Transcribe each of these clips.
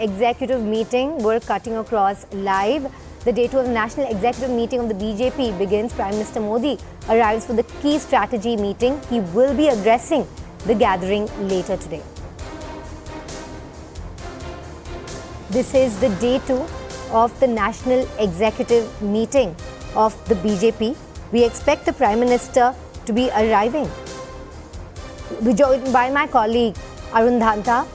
Executive Meeting. We're cutting across live. The day two of the National Executive Meeting of the BJP begins. Prime Minister Modi arrives for the key strategy meeting. He will be addressing the gathering later today. This is the day two of the National Executive Meeting of the BJP. We expect the Prime Minister to be arriving. We're joined by my colleague Arun Dhanta.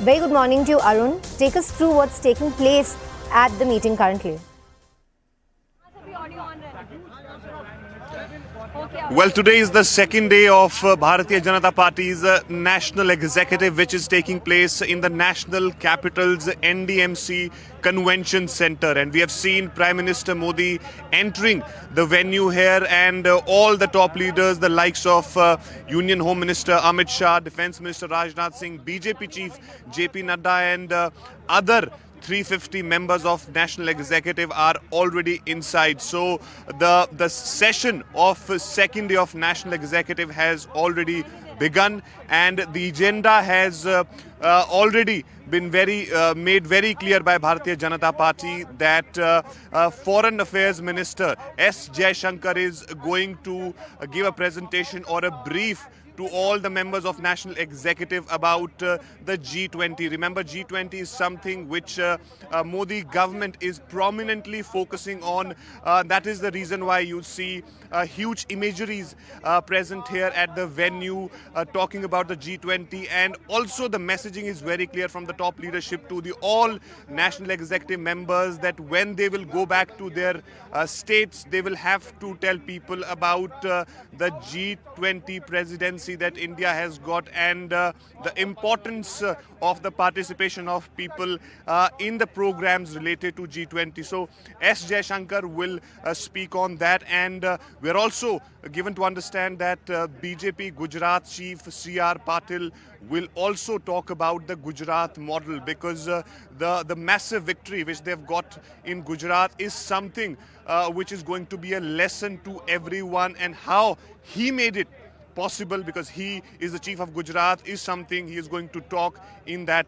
Very good morning to you, Arun. Take us through what's taking place at the meeting currently. Well, today is the second day of Bharatiya Janata Party's National Executive, which is taking place in the National Capital's NDMC Convention Center. And we have seen Prime Minister Modi entering the venue here, and all the top leaders, the likes of Union Home Minister Amit Shah, Defence Minister Rajnath Singh, BJP Chief JP Nadda, and other 350 members of National Executive are already inside. So the session of second day of National Executive has already begun, and the agenda has already been made very clear by Bharatiya Janata Party that Foreign Affairs Minister S. Jaishankar is going to give a presentation or a brief to all the members of National Executive about the G20. Remember, G20 is something which Modi government is prominently focusing on. That is the reason why you see huge imageries present here at the venue talking about the G20, and also the messaging is very clear from the top leadership to the all National Executive members that when they will go back to their states, they will have to tell people about the G20 presidency that India has got, and the importance of the participation of people in the programs related to G20. So S. Jaishankar will speak on that, and we're also given to understand that BJP Gujarat Chief C.R. Patil will also talk about the Gujarat model, because the massive victory which they've got in Gujarat is something which is going to be a lesson to everyone, and how he made it possible, because he is the chief of Gujarat, is something he is going to talk in that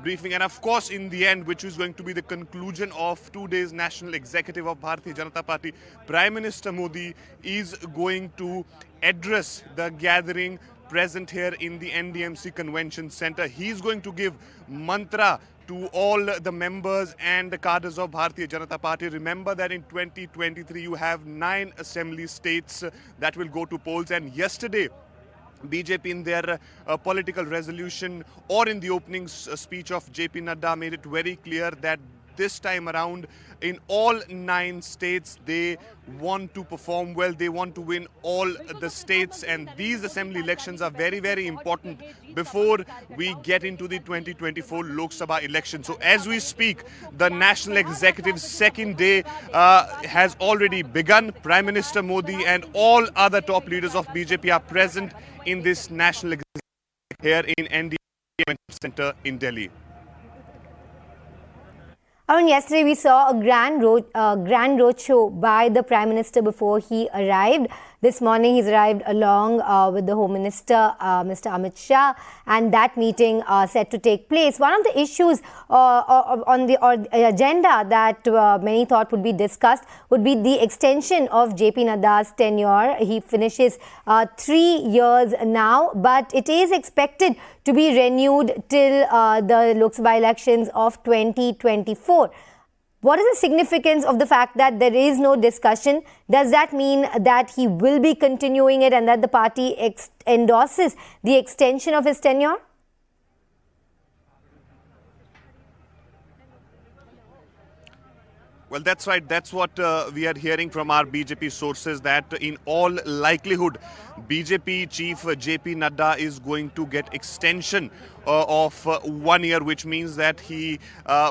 briefing. And of course, in the end, which is going to be the conclusion of 2 days National Executive of Bharatiya Janata Party, Prime Minister Modi is going to address the gathering present here in the NDMC Convention Center. He is going to give mantra to all the members and the cadres of Bharatiya Janata Party. Remember that in 2023 you have 9 assembly states that will go to polls, and yesterday BJP in their political resolution or in the opening speech of JP Nadda made it very clear that this time around in all 9 states they want to perform well, they want to win all the states, and these assembly elections are very, very important before we get into the 2024 Lok Sabha election. So as we speak, the National Executive's second day has already begun. Prime Minister Modi and all other top leaders of BJP are present in this National Executive here in NDA Center in Delhi. Yesterday we saw a grand roadshow by the Prime Minister before he arrived. This morning he's arrived along with the Home Minister, Mr. Amit Shah, and that meeting set to take place. One of the issues on the agenda that many thought would be discussed would be the extension of JP Nadda's tenure. He finishes 3 years now, but it is expected to be renewed till the Lok Sabha elections of 2024. What is the significance of the fact that there is no discussion? Does that mean that he will be continuing it and that the party endorses the extension of his tenure? Well, that's right. That's what we are hearing from our BJP sources, that in all likelihood, BJP Chief JP Nadda is going to get extension of 1 year, which means that he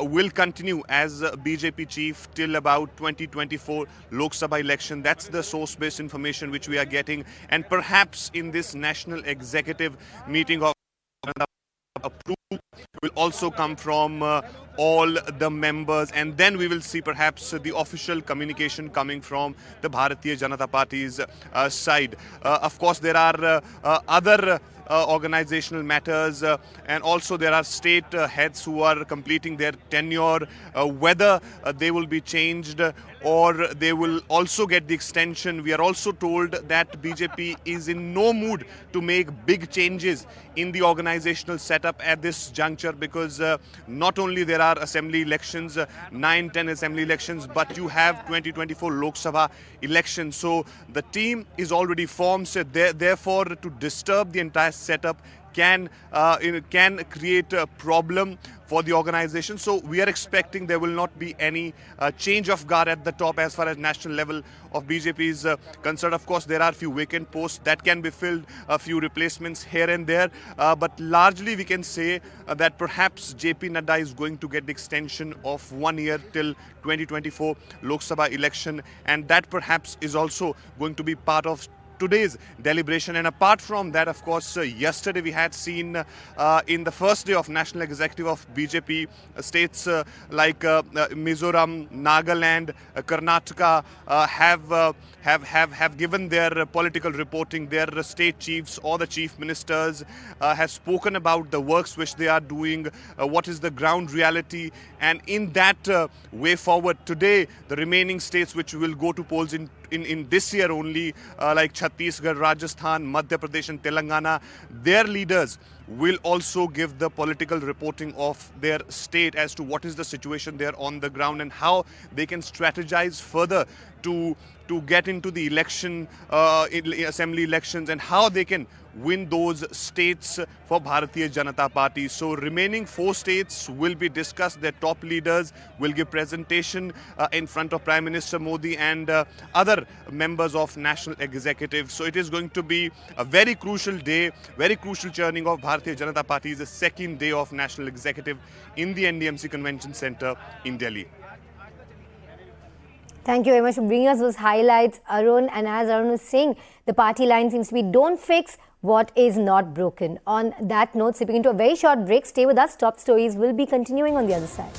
will continue as BJP Chief till about 2024 Lok Sabha election. That's the source-based information which we are getting. And perhaps in this National Executive Meeting of approval will also come from all the members, and then we will see perhaps the official communication coming from the Bharatiya Janata Party's side. Of course, there are other organizational matters, and also there are state heads who are completing their tenure, whether they will be changed or they will also get the extension. We are also told that BJP is in no mood to make big changes in the organizational setup at this juncture, because not only there are assembly elections, 9-10 assembly elections, but you have 2024 Lok Sabha elections. So the team is already formed. So therefore, to disturb the entire setup can create a problem for the organization. So we are expecting there will not be any change of guard at the top as far as national level of BJP is concerned. Of course, there are a few vacant posts that can be filled, a few replacements here and there, but largely we can say that perhaps JP Nadda is going to get the extension of 1 year till 2024 Lok Sabha election, and that perhaps is also going to be part of today's deliberation. And apart from that, of course, yesterday we had seen in the first day of national executive of BJP, states like Mizoram, Nagaland, Karnataka have given their political reporting. Their state chiefs or the chief ministers have spoken about the works which they are doing, what is the ground reality, and in that way forward, today the remaining states which will go to polls in this year only, like Chhattisgarh, Rajasthan, Madhya Pradesh and Telangana, their leaders will also give the political reporting of their state as to what is the situation there on the ground and how they can strategize further to get into the election, assembly elections, and how they can win those states for Bharatiya Janata Party. So remaining 4 states will be discussed. Their top leaders will give presentation in front of Prime Minister Modi and other members of National Executive. So it is going to be a very crucial day, very crucial churning of Bharatiya Janata Party. Is the second day of National Executive in the NDMC Convention Center in Delhi. Thank you very much for bringing us those highlights, Arun. And as Arun was saying, the party line seems to be don't fix what is not broken. On that note, sipping into a very short break, stay with us. Top stories will be continuing on the other side.